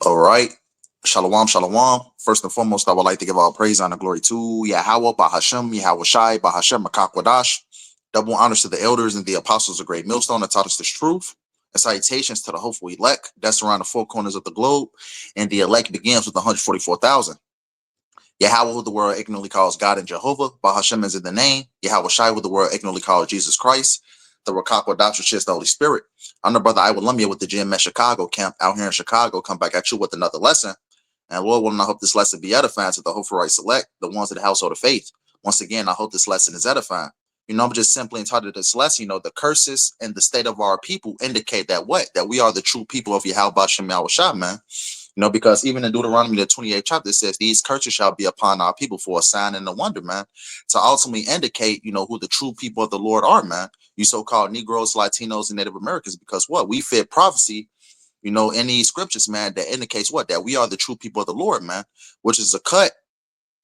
All right. Shalom, shalom. First and foremost, I would like to give all praise, honor, glory to Yahawah, BAHASHAM, YAHAWASHI, BAHASHAM, Makakwadash. Double honors to the elders and the apostles of Great Millstone that taught us this truth. And salutations to the hopeful elect that's around the four corners of the globe. And the elect begins with 144,000. Yahawah, who the world ignorantly calls God and Jehovah. BAHASHAM is in the name. YAHAWASHI, who the world ignorantly calls Jesus Christ. The Rakakwadash, which is the Holy Spirit. I'm the brother Iwalumia with the GMS Chicago camp out here in Chicago. Come back at you with another lesson. And Lord willing, I hope this lesson be edifying to the hopeful right select, the ones of the household of faith. Once again, I hope this lesson is edifying. I'm just simply entitled this lesson, the curses and the state of our people indicate that what? That we are the true people of YAHAWASHI, YAHAWASHI, man. Because even in Deuteronomy, the 28th chapter, it says, these curses shall be upon our people for a sign and a wonder, man, to ultimately indicate, who the true people of the Lord are, man. You so-called Negroes, Latinos, and Native Americans, because what? We fit prophecy, in these scriptures, man, that indicates what? That we are the true people of the Lord, man, which is a cut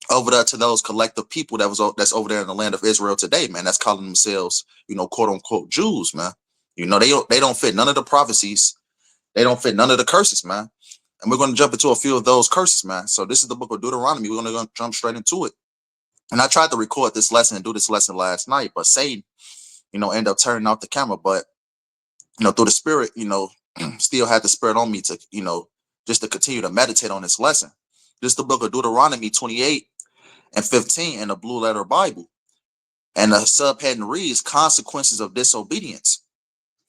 over there to those collective people that's over there in the land of Israel today, man. That's calling themselves, quote unquote Jews, man. They don't fit none of the prophecies. They don't fit none of the curses, man. And we're going to jump into a few of those curses, man. So this is the book of Deuteronomy. We're going to jump straight into it. And I tried to record this lesson and do this lesson last night, but Satan, ended up turning off the camera. But, through the spirit, still had the spirit on me to, just to continue to meditate on this lesson. This is the book of Deuteronomy 28 and 15 in the Blue Letter Bible. And the subheading reads, Consequences of Disobedience.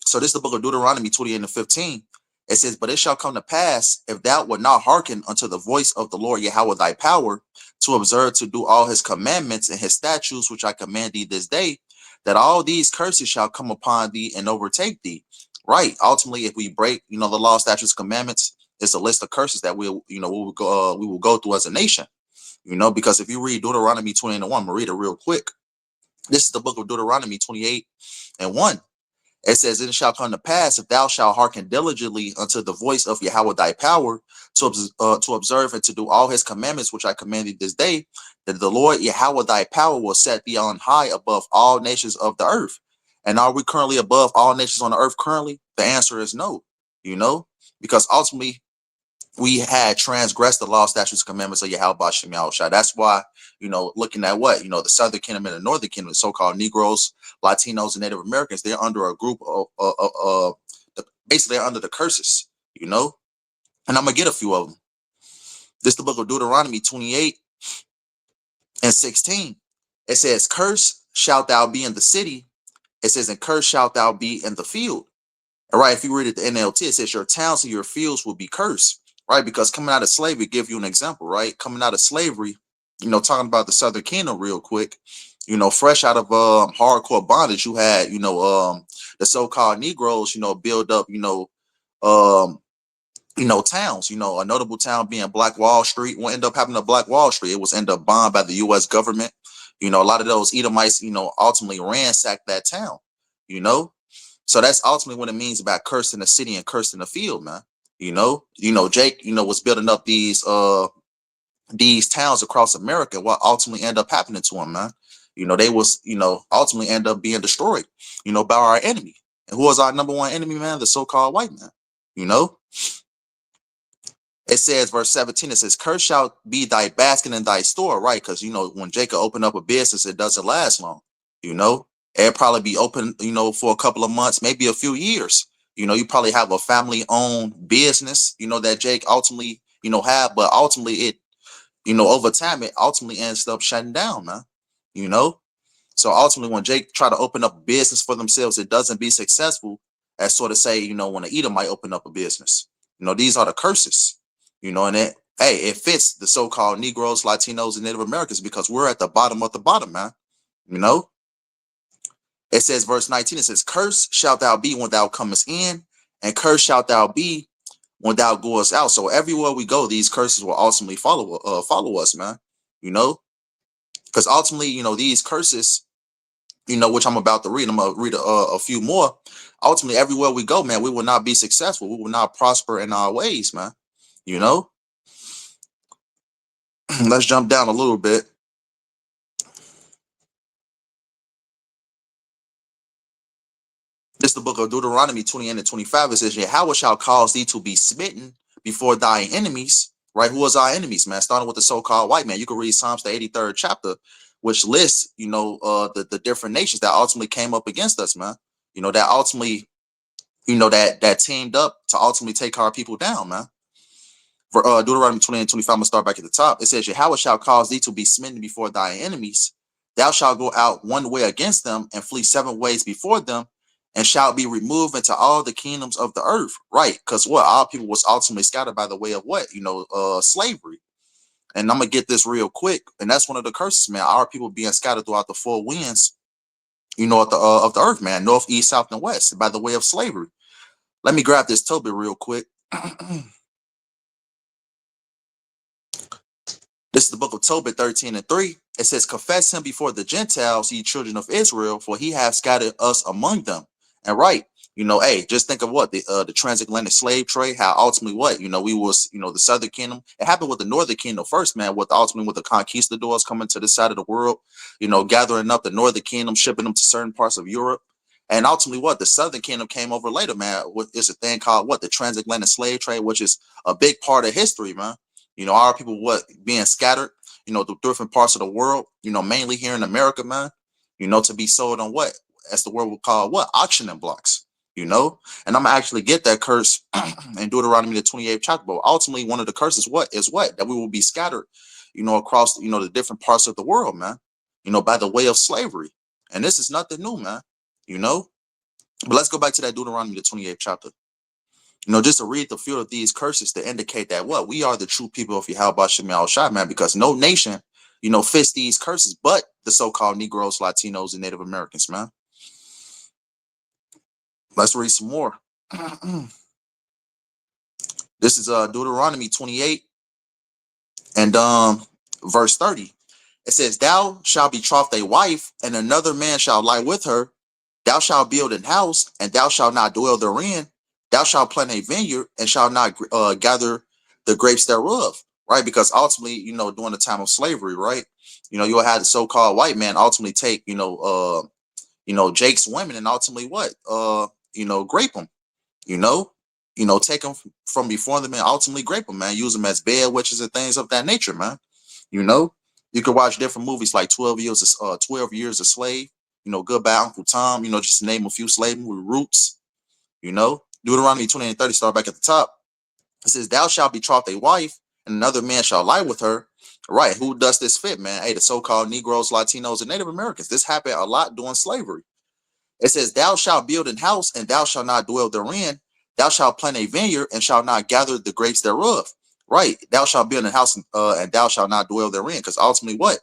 So this is the book of Deuteronomy 28 and 15. It says, but it shall come to pass, if thou wilt not hearken unto the voice of the Lord Yahweh thy power, to observe to do all his commandments and his statutes, which I command thee this day, that all these curses shall come upon thee and overtake thee. Right. Ultimately, if we break, the law, statutes, commandments, it's a list of curses that we will go through as a nation. Because if you read Deuteronomy 28 and 1, I'm gonna read it real quick. This is the book of Deuteronomy 28 and 1. It says, it shall come to pass, if thou shalt hearken diligently unto the voice of Yahweh thy power, to observe and to do all his commandments, which I command thee this day, that the Lord Yahweh thy power will set thee on high above all nations of the earth. And are we currently above all nations on the earth currently? The answer is no, because ultimately we had transgressed the law, statutes, commandments of YAHAWASHI, YAHAWASHI. That's why, looking at what, the Southern Kingdom and the Northern Kingdom, the so-called Negroes, Latinos, and Native Americans, they're under a group of basically they're under the curses, and I'm going to get a few of them. This is the book of Deuteronomy 28 and 16. It says, curse shalt thou be in the city. It says, and curse shalt thou be in the field. All right, if you read it the NLT, it says your towns and your fields will be cursed. Right, because coming out of slavery, give you an example, right? Coming out of slavery, talking about the Southern Kingdom real quick, fresh out of hardcore bondage, you had, the so-called Negroes, build up, towns, a notable town being Black Wall Street. What ended up happening to Black Wall Street? It was ended up bombed by the U.S. government. A lot of those Edomites, ultimately ransacked that town, So that's ultimately what it means about cursing the city and cursing the field, man. Jake, was building up these towns across America. What ultimately ended up happening to him, man? They was, ultimately end up being destroyed, by our enemy. And who was our number one enemy, man? The so-called white man. It says, verse 17, it says, curse shall be thy basket and thy store, right? Because, when Jacob opened up a business, it doesn't last long, It'll probably be open, for a couple of months, maybe a few years. You probably have a family-owned business, that Jake ultimately, have, but ultimately it, over time, it ultimately ends up shutting down, man, So ultimately, when Jake try to open up a business for themselves, it doesn't be successful, as sort of say, when an Edom might open up a business. These are the curses, and it fits the so-called Negroes, Latinos, and Native Americans because we're at the bottom of the bottom, man, It says, verse 19, it says, curse shalt thou be when thou comest in, and curse shalt thou be when thou goest out. So everywhere we go, these curses will ultimately follow us, man, because ultimately, these curses, which I'm about to read, I'm going to read a few more. Ultimately, everywhere we go, man, we will not be successful. We will not prosper in our ways, man, Let's jump down a little bit. This is the book of Deuteronomy 28 and 25. It says, Yahweh shall cause thee to be smitten before thy enemies, right? Who was our enemies, man? Starting with the so-called white man. You can read Psalms, the 83rd chapter, which lists, the different nations that ultimately came up against us, man. That ultimately, that teamed up to ultimately take our people down, man. For Deuteronomy 20 and 25, I'm gonna start back at the top. It says, Yahweh shall cause thee to be smitten before thy enemies. Thou shalt go out one way against them and flee 7 ways before them, and shalt be removed into all the kingdoms of the earth. Right? Because what our people was ultimately scattered by the way of what? Slavery. And I'm gonna get this real quick. And that's one of the curses, man. Our people being scattered throughout the 4 winds, of the earth, man, north, east, south, and west, by the way of slavery. Let me grab this Tobit real quick. This is the book of Tobit 13 and 3. It says, confess him before the Gentiles, ye children of Israel, for he hath scattered us among them. And right, hey, just think of what the transatlantic slave trade, how ultimately what, we was, the Southern Kingdom. It happened with the Northern Kingdom first, man, with ultimately with the conquistadors coming to this side of the world, gathering up the Northern Kingdom, shipping them to certain parts of Europe. And ultimately what, the Southern Kingdom came over later, man. It's a thing called what, the transatlantic slave trade, which is a big part of history, man. Our people being scattered, through different parts of the world, mainly here in America, man, to be sold on what, as the word would call what, auctioning blocks, and I'm gonna actually get that curse in Deuteronomy the 28th chapter. But ultimately, one of the curses what that we will be scattered, across the different parts of the world, man, by the way of slavery. And this is nothing new, man, you know. But let's go back to that Deuteronomy the 28th chapter. Just to read the few of these curses to indicate that what we are the true people of YAHAWASHI, man, because no nation, fits these curses but the so-called Negroes, Latinos, and Native Americans, man. Let's read some more. This is Deuteronomy 28 and verse 30. It says, thou shalt betroth a wife, and another man shall lie with her. Thou shalt build an house, and thou shalt not dwell therein. Thou shalt plant a vineyard, and shalt not gather the grapes thereof. Right? Because ultimately, during the time of slavery, right? You'll have the so-called white man ultimately take, Jake's women, and ultimately what? Grape them. Take them from before them and ultimately grape them, man. Use them as bed witches and things of that nature, man. You could watch different movies like 12 Years a Slave, Goodbye Uncle Tom, just to name a few slave movie Roots, Deuteronomy 20 and 30, start back at the top. It says, thou shalt betroth a wife, and another man shall lie with her. Right. Who does this fit, man? Hey, the so-called Negroes, Latinos, and Native Americans. This happened a lot during slavery. It says, thou shalt build an house, and thou shalt not dwell therein. Thou shalt plant a vineyard, and shalt not gather the grapes thereof. Right. Thou shalt build a house, and thou shalt not dwell therein. Because ultimately what?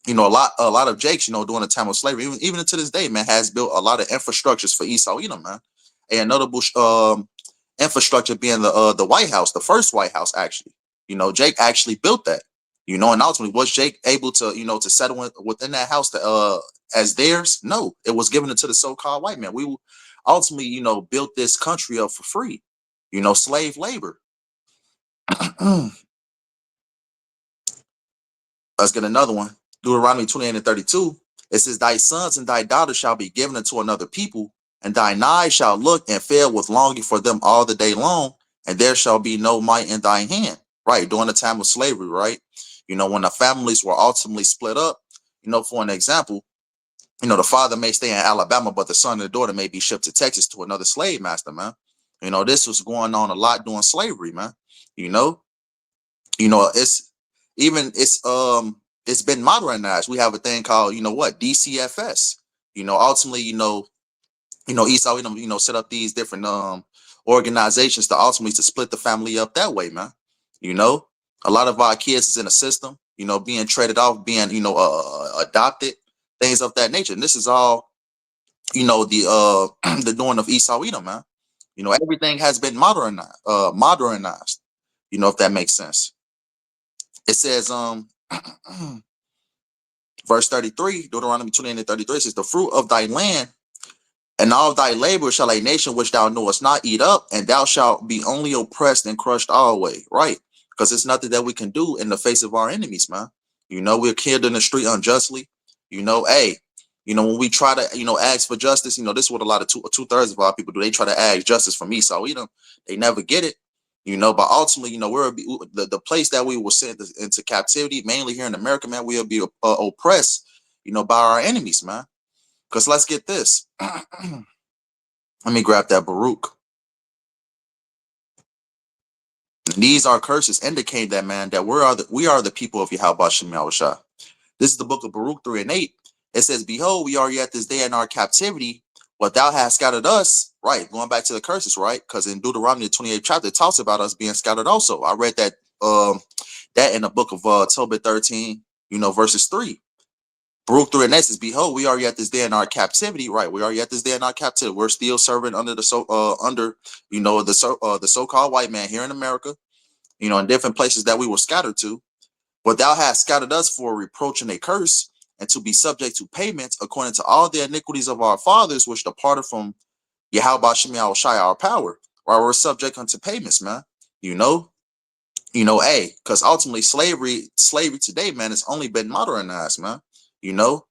A lot of Jakes, during the time of slavery, even to this day, man, has built a lot of infrastructures for Esau Edom, man. A notable infrastructure being the White House, the first White House, actually. Jake actually built that. And ultimately, was Jake able to, to settle within that house as theirs? No, it was given to the so-called white man. We ultimately, built this country up for free. Slave labor. Let's get another one. Deuteronomy 28 and 32. It says, thy sons and thy daughters shall be given unto another people, and thine eyes shall look and fail with longing for them all the day long, and there shall be no might in thine hand. Right, during the time of slavery, right? When the families were ultimately split up, for an example, the father may stay in Alabama, but the son and the daughter may be shipped to Texas to another slave master, man. This was going on a lot during slavery, man. It's it's been modernized. We have a thing called, DCFS. Ultimately, Esau, set up these different organizations to ultimately to split the family up that way, man. A lot of our kids is in a system, being traded off, being, adopted, things of that nature. And this is all, the the doing of Esau Edom, man. Everything has been modernized, if that makes sense. It says, verse 33, Deuteronomy 28 and 33 says, the fruit of thy land and all thy labor shall a nation which thou knowest not eat up, and thou shalt be only oppressed and crushed always. Right? Because it's nothing that we can do in the face of our enemies, man. We're killed in the street unjustly. Hey, when we try to, ask for justice, this is what a lot of two-thirds of our people do. They try to ask justice from Esau Edom. They never get it. But ultimately, the place that we were sent into captivity, mainly here in America, man, we'll be oppressed, by our enemies, man. Because let's get this. Let me grab that Baruch. And these are curses indicate that, man, that we are the people of YAHAWASHI Yahushua. This is the book of Baruch 3 and 8. It says, behold, we are yet this day in our captivity. What thou hast scattered us, right? Going back to the curses, right? Because in Deuteronomy the 28th chapter, it talks about us being scattered also. I read that in the book of Tobit 13, verses 3. Baruch 3 and 8 says, behold, we are yet this day in our captivity, right? We are yet this day in our captivity. We're still serving under the the so-called white man here in America, in different places that we were scattered to. But thou hast scattered us for a reproach and a curse, and to be subject to payments according to all the iniquities of our fathers, which departed from YAHAWASHI Yahushua, our power. Right, we're subject unto payments, man. Because ultimately slavery today, man, has only been modernized, man. You know,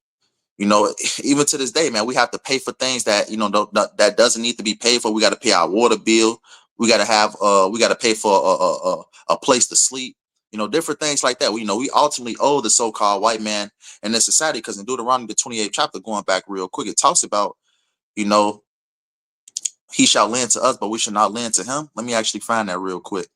even to this day, man, we have to pay for things that that doesn't need to be paid for. We got to pay our water bill. We got to pay for a place to sleep. Different things like that. We ultimately owe the so-called white man in this society, because in Deuteronomy the 28th chapter, going back real quick, it talks about, he shall lend to us, but we shall not lend to him. Let me actually find that real quick.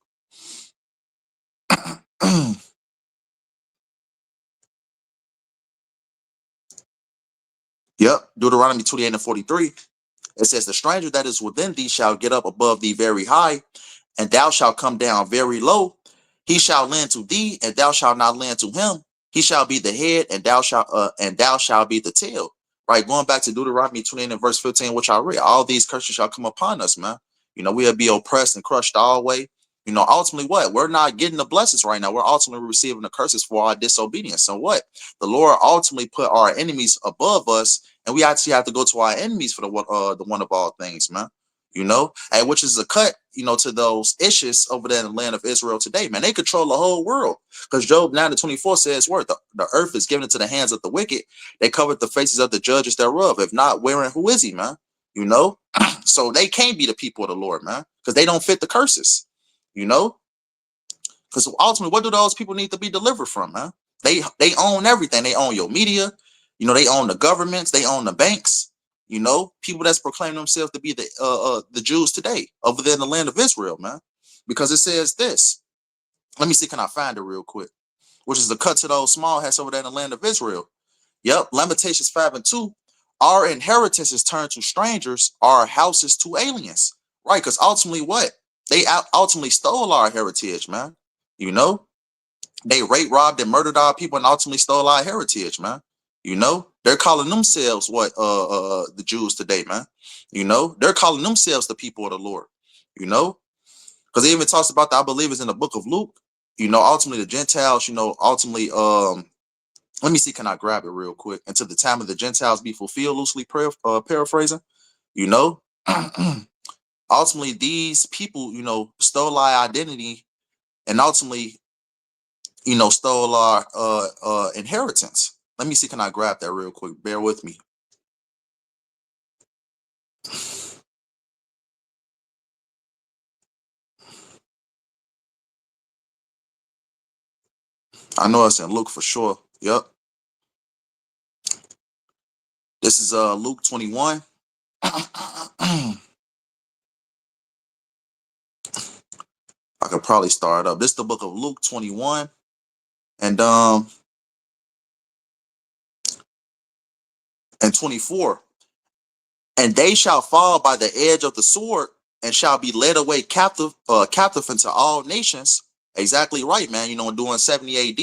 Yep, Deuteronomy 28 and 43. It says, the stranger that is within thee shall get up above thee very high, and thou shalt come down very low. He shall lend to thee, and thou shalt not lend to him. He shall be the head, and thou shalt be the tail. Right, going back to Deuteronomy 28 and verse 15, which I read, all these curses shall come upon us, man. We'll be oppressed and crushed all the way. Ultimately, what? We're not getting the blessings right now. We're ultimately receiving the curses for our disobedience. So what? The Lord ultimately put our enemies above us, and we actually have to go to our enemies for the one of all things, man. And which is a cut, to those issues over there in the land of Israel today, man. They control the whole world, because Job 9 and 24 says, "Word, the earth is given into the hands of the wicked. They covered the faces of the judges thereof. If not, wherein who is he, man? So they can't be the people of the Lord, man, because they don't fit the curses, you know." Because ultimately, what do those people need to be delivered from, man? They own everything. They own your media. They own the governments. They own the banks. People that's proclaiming themselves to be the Jews today over there in the land of Israel, man. Because it says this. Let me see, can I find it real quick? Which is the cut to those small hats over there in the land of Israel. Yep, Lamentations 5 and 2. Our inheritance is turned to strangers, our houses to aliens. Right, because ultimately what? They ultimately stole our heritage, man. They raped, robbed, and murdered our people and ultimately stole our heritage, man. They're calling themselves what the Jews today, man. They're calling themselves the people of the Lord. Because it even talks about that, I believe it's in the book of Luke. Ultimately the Gentiles, ultimately let me see, can I grab it real quick? Until the time of the Gentiles be fulfilled, loosely paraphrasing. Ultimately these people, stole our identity, and ultimately, stole our inheritance. Let me see, can I grab that real quick? Bear with me. I know it's in Luke for sure. Yep. This is Luke 21. I could probably start up. This is the book of Luke 21. And 24. And they shall fall by the edge of the sword, and shall be led away captive into all nations. Exactly right, man. During 70 AD,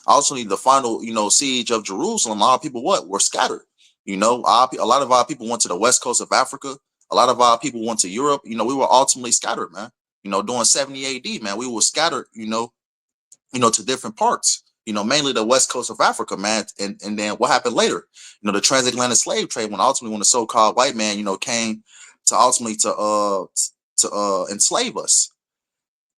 ultimately the final, siege of Jerusalem, a lot of people were scattered. A lot of our people went to the west coast of Africa. A lot of our people went to Europe. We were ultimately scattered, man. During 70 AD, man, we were scattered, to different parts, mainly the west coast of Africa, man. And then what happened later? The transatlantic slave trade, when the so-called white man, came to ultimately to enslave us.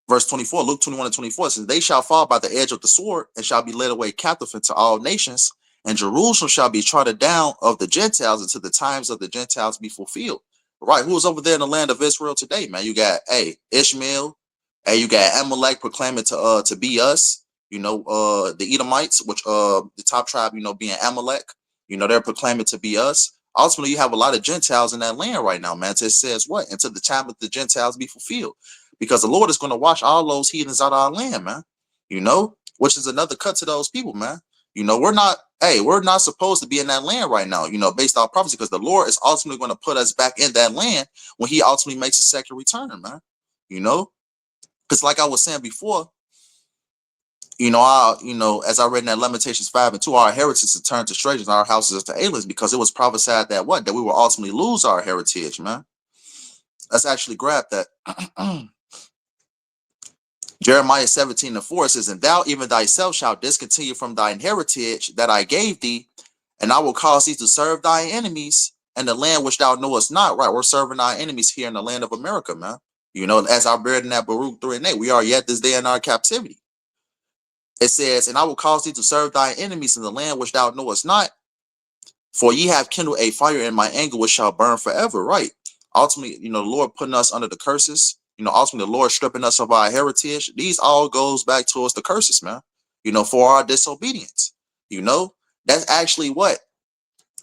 Verse 24, Luke 21 and 24 says, they shall fall by the edge of the sword, and shall be led away captive into all nations, and Jerusalem shall be trodden down of the Gentiles until the times of the Gentiles be fulfilled. Right, who's over there in the land of Israel today, man? You got Ishmael, And you got Amalek proclaiming to be us, the Edomites, which the top tribe, being Amalek, they're proclaiming to be us. Ultimately, you have a lot of Gentiles in that land right now, man. So it says what? Until the time of the Gentiles be fulfilled. Because the Lord is going to wash all those heathens out of our land, man. Which is another cut to those people, man. We're not supposed to be in that land right now, based off prophecy, because the Lord is ultimately going to put us back in that land when he ultimately makes a second return, man. Because like I was saying before, as I read in that Lamentations 5:2, our heritage is turned to strangers, and our houses is to aliens, because it was prophesied that that we will ultimately lose our heritage, man. Let's actually grab that. Jeremiah 17:4 says, and thou even thyself shalt discontinue from thine heritage that I gave thee, and I will cause thee to serve thy enemies in the land which thou knowest not. Right, we're serving our enemies here in the land of America, man. As I read in that Baruch 3:8, we are yet this day in our captivity. It says, and I will cause thee to serve thy enemies in the land which thou knowest not, for ye have kindled a fire in my anger which shall burn forever. Right. Ultimately, the Lord putting us under the curses, ultimately the Lord stripping us of our heritage. These all goes back towards the curses, man, for our disobedience. That's actually what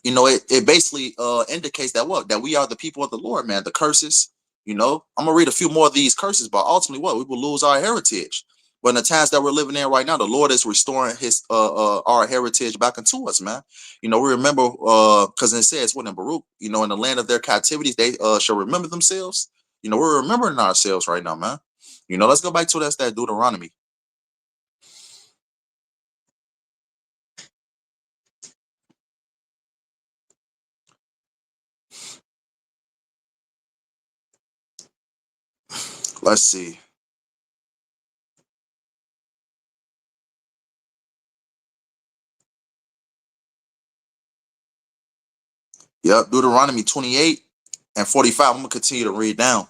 it basically indicates that we are the people of the Lord, man. The curses, I'm gonna read a few more of these curses, but ultimately we will lose our heritage. But in the times that we're living in right now, the Lord is restoring his our heritage back into us, man. We remember because it says what in Baruch, in the land of their captivities, they shall remember themselves. We're remembering ourselves right now, man. Let's go back to that Deuteronomy. Let's see. Yep, Deuteronomy 28:45. I'm gonna continue to read down.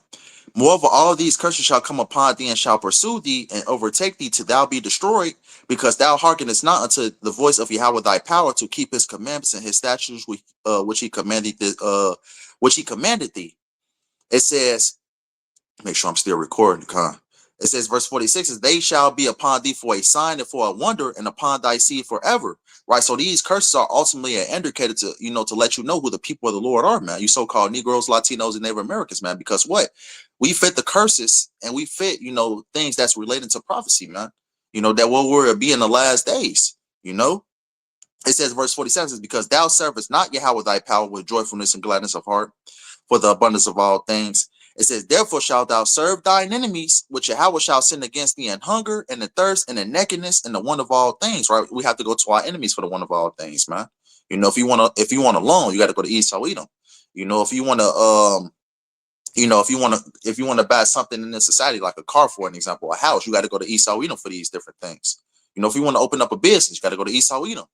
Moreover, all of these curses shall come upon thee and shall pursue thee and overtake thee till thou be destroyed, because thou hearkenest not unto the voice of Yahweh thy power to keep his commandments and his statutes which he commanded thee. It says, make sure I'm still recording. It says, verse 46 is, they shall be upon thee for a sign and for a wonder, and upon thy seed forever. Right. So these curses are ultimately an indicator to, to let you know who the people of the Lord are, man. You so-called Negroes, Latinos, and Native Americans, man, because what? We fit the curses and we fit, things that's related to prophecy, man. That what we're be in the last days, It says, verse 47 says, because thou servest not Yahweh thy power with joyfulness and gladness of heart, for the abundance of all things. It says, therefore shalt thou serve thine enemies, which Yahweh shall send against thee in hunger and in thirst and in nakedness and the want of all things. Right? We have to go to our enemies for the want of all things, man. If you want a loan, you got to go to Esau Edom. If you want to if you want to buy something in this society, like a car, for an example, a house, you got to go to Esau Edom for these different things. If you want to open up a business, you got to go to Esau Edom.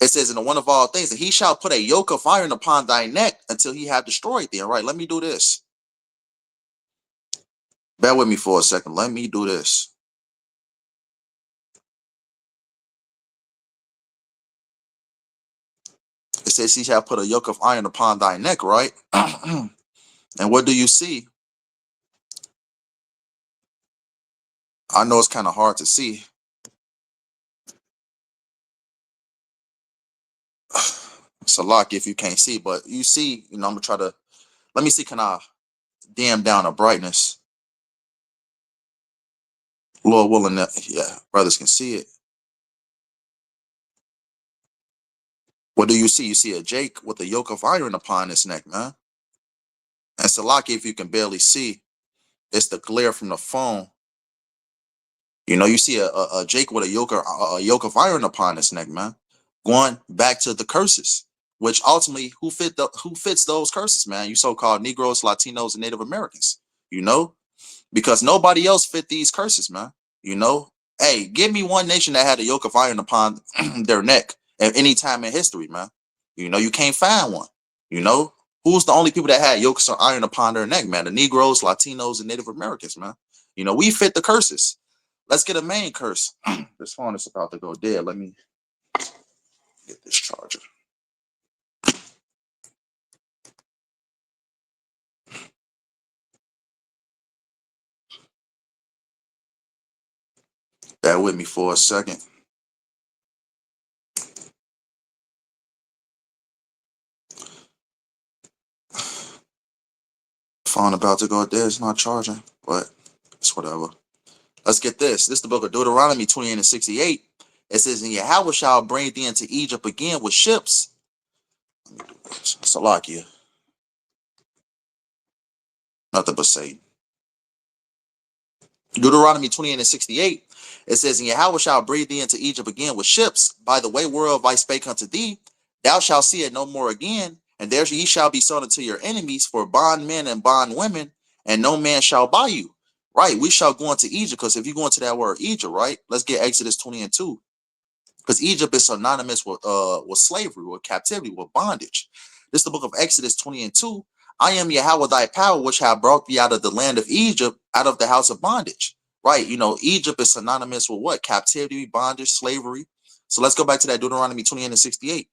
It says, in the one of all things, that he shall put a yoke of iron upon thy neck until he have destroyed thee. All right, let me do this. Bear with me for a second. Let me do this. It says he shall put a yoke of iron upon thy neck, right? And what do you see? I know it's kind of hard to see. It's a lock if you can't see, but you see, I'm gonna try to, let me see, can I dim down the brightness? Lord willing, that, yeah, brothers can see it. What do you see? You see a Jake with a yoke of iron upon his neck, man. And Salaki, if you can barely see, it's the glare from the phone. You see a Jake with a yoke of iron upon his neck, man. Going back to the curses, which ultimately, who fits those curses, man? You so-called Negroes, Latinos, and Native Americans. Because nobody else fit these curses, man. Hey, give me one nation that had a yoke of iron upon their neck at any time in history, man. You can't find one. Who's the only people that had yokes of iron upon their neck, man? The Negroes, Latinos, and Native Americans, man. We fit the curses. Let's get a main curse. This phone is about to go dead. Let me get this charger. Bear with me for a second. Phone about to go there. It's not charging, but it's whatever. Let's get this. This is the book of Deuteronomy 28 and 68. It says, and Yahweh shall bring thee into Egypt again with ships. Salakia. Nothing but Satan. Deuteronomy 28 and 68. It says, and Yahweh shall bring thee into Egypt again with ships. By the way whereof I spake unto thee, thou shalt see it no more again. And there ye shall be sold unto your enemies for bondmen and bondwomen, and no man shall buy you. Right, we shall go into Egypt, because if you go into that word Egypt, right, let's get Exodus 20 and 2. Because Egypt is synonymous with slavery, with captivity, with bondage. This is the book of Exodus 20 and 2. I am Yahweh thy power, which have brought thee out of the land of Egypt, out of the house of bondage. Right, Egypt is synonymous with what? Captivity, bondage, slavery. So let's go back to that Deuteronomy 28 and 68.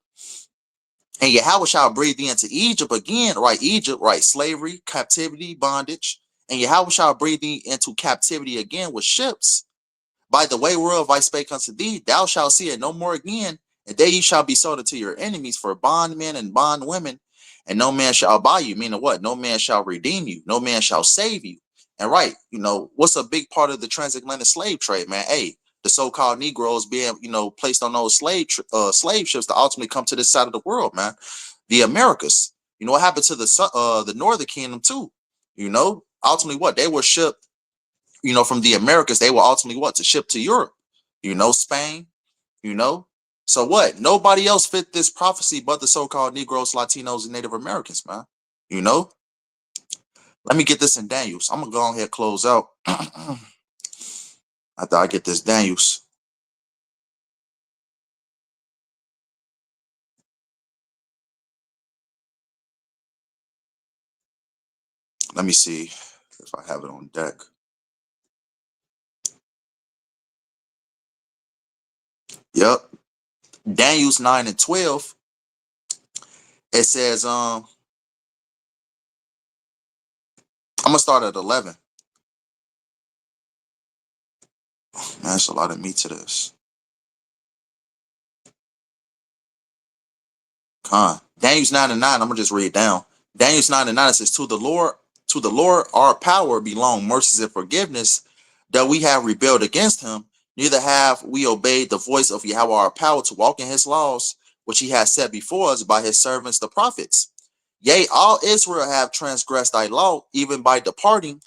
And Yahweh shall bring thee into Egypt again, right? Egypt, right? Slavery, captivity, bondage. And Yahweh shall bring thee into captivity again with ships. By the way whereof I spake unto thee, thou shalt see it no more again, and there you shall be sold unto your enemies for bondmen and bondwomen, and no man shall buy you. Meaning what? No man shall redeem you, no man shall save you. And right, what's a big part of the transatlantic slave trade, man? Hey, the so-called Negroes being, placed on those slave ships to ultimately come to this side of the world, man. The Americas. What happened to the Northern Kingdom too? Ultimately what? They were shipped from the Americas. They were ultimately what? To ship to Europe, Spain, So what? Nobody else fit this prophecy but the so-called Negroes, Latinos, and Native Americans, man. Let me get this in Daniels. I'm going to go ahead and close out after I get this Daniels. Let me see if I have it on deck. Yep. Daniels 9 and 12. It says, I'm going to start at 11. Man, that's a lot of meat to this. Daniels 9 and 9, I'm going to just read down. Daniels 9 and 9, it says, to the Lord our power belong mercies and forgiveness, that we have rebelled against him, neither have we obeyed the voice of Yahweh our power to walk in his laws, which he has set before us by his servants the prophets. Yea, all Israel have transgressed thy law, even by departing,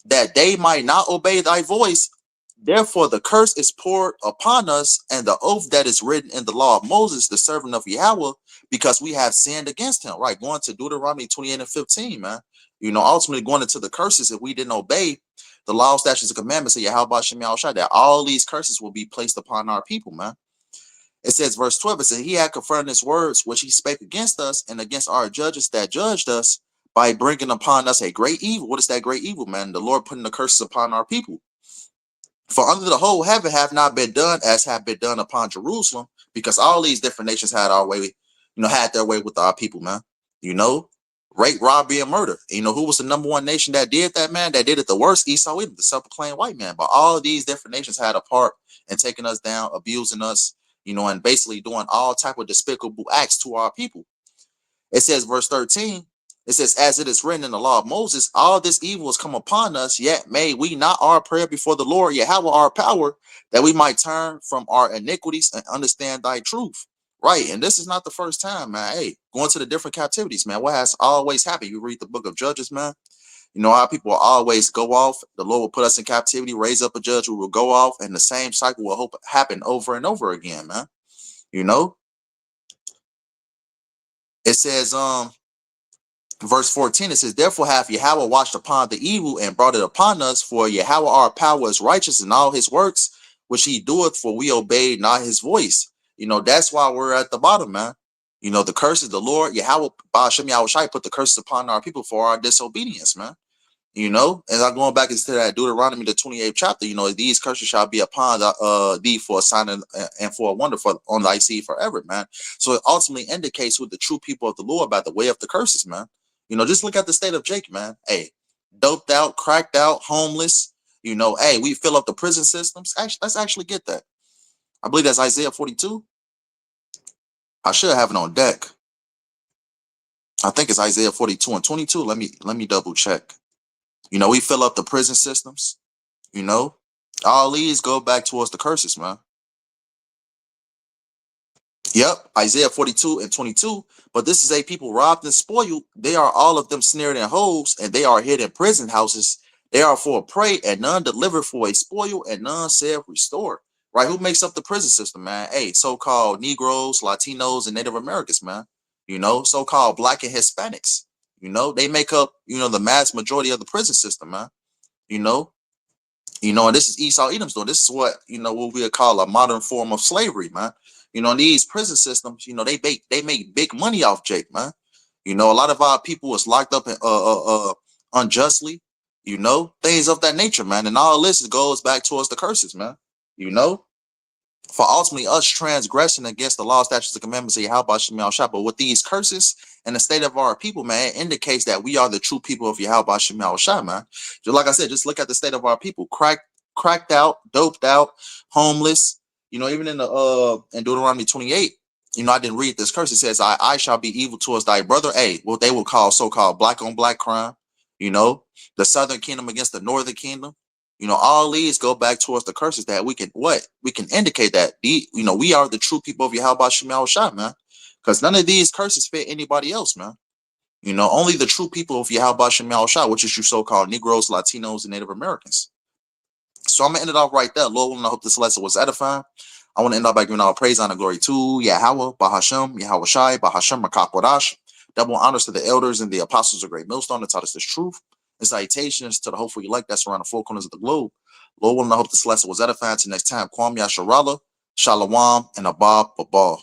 that they might not obey thy voice. Therefore the curse is poured upon us, and the oath that is written in the law of Moses, the servant of Yahweh, because we have sinned against him. Right, going to Deuteronomy 28 and 15, man. Ultimately going into the curses if we didn't obey the law, statutes, and commandments of YAHAWASHI, that all these curses will be placed upon our people, man. It says, verse 12, it says, he had confirmed his words, which he spake against us and against our judges that judged us, by bringing upon us a great evil. What is that great evil, man? The Lord putting the curses upon our people. For under the whole heaven have not been done as have been done upon Jerusalem, because all these different nations had our way, had their way with our people, man. Rape, robbery, and murder. Who was the number one nation that did that, man? That did it the worst? Esau, the self-proclaimed white man. But all of these different nations had a part in taking us down, abusing us, and basically doing all type of despicable acts to our people. It says, verse 13, it says, as it is written in the law of Moses, all this evil has come upon us, yet may we not our prayer before the Lord, Yahweh our power, that we might turn from our iniquities and understand thy truth. Right, and this is not the first time, man. Hey, going to the different captivities, man. What has always happened? You read the book of Judges, man. How people will always go off. The Lord will put us in captivity, raise up a judge who will go off, and the same cycle will happen over and over again, man. It says, verse 14, it says, therefore hath Yahweh watched upon the evil and brought it upon us, for Yahweh our power is righteous in all his works, which he doeth, for we obeyed not his voice. That's why we're at the bottom, man. The curses, the Lord, Yahweh, BAHASHAM, YAHAWASHI, put the curses upon our people for our disobedience, man. As I'm going back into that Deuteronomy, the 28th chapter, these curses shall be upon thee for a sign and for a wonder on thy seed forever, man. So it ultimately indicates who the true people of the Lord by the way of the curses, man. Just look at the state of Jacob, man. Hey, doped out, cracked out, homeless, You know, hey, we fill up the prison systems. Actually, let's actually get that. I believe that's Isaiah 42. I should have it on deck. I think it's Isaiah 42 and 22. Let me double check. You know, we fill up the prison systems. You know, all these go back towards the curses, man. Yep, Isaiah 42 and 22. But this is a people robbed and spoiled. They are all of them snared in holes, and they are hid in prison houses. They are for a prey, and none delivered for a spoil, and none said restore. Right? Who makes up the prison system, man? Hey, so-called Negroes, Latinos, and Native Americans, man. You know, so-called Black and Hispanics. You know, they make up, the mass majority of the prison system, man. You know, and this is Esau Edom's doing. This is what we would call a modern form of slavery, man. These prison systems, they make big money off Jake, man. A lot of our people was locked up unjustly, things of that nature, man. And all this goes back towards the curses, man. You know, for ultimately us transgressing against the law, statutes, and commandments of YAHAWASHI, but with these curses and the state of our people, man, it indicates that we are the true people of YAHAWASHI, man. Just like I said, just look at the state of our people, cracked out, doped out, homeless. Even in Deuteronomy 28, I didn't read this curse. It says, I shall be evil towards thy brother. What they will call so-called black on black crime, the southern kingdom against the northern kingdom. All these go back towards the curses that we can indicate that we are the true people of YAHAWASHI, man. Because none of these curses fit anybody else, man. Only the true people of YAHAWASHI, which is you so-called Negroes, Latinos, and Native Americans. So I'm gonna end it off right there, Lord. And I hope this lesson was edifying. I want to end up by giving all praise, honor, glory to Yahawah, BAHASHAM, YAHAWASHI, BAHASHAM, Makakwadash. Double honors to the elders and the apostles of great millstone that taught us this truth. And salutations to the hopeful elect that's around the four corners of the globe. Lord, I hope this lesson was edifying. Till next time, Kwam Yasharala, Shalom, and Abab Babal.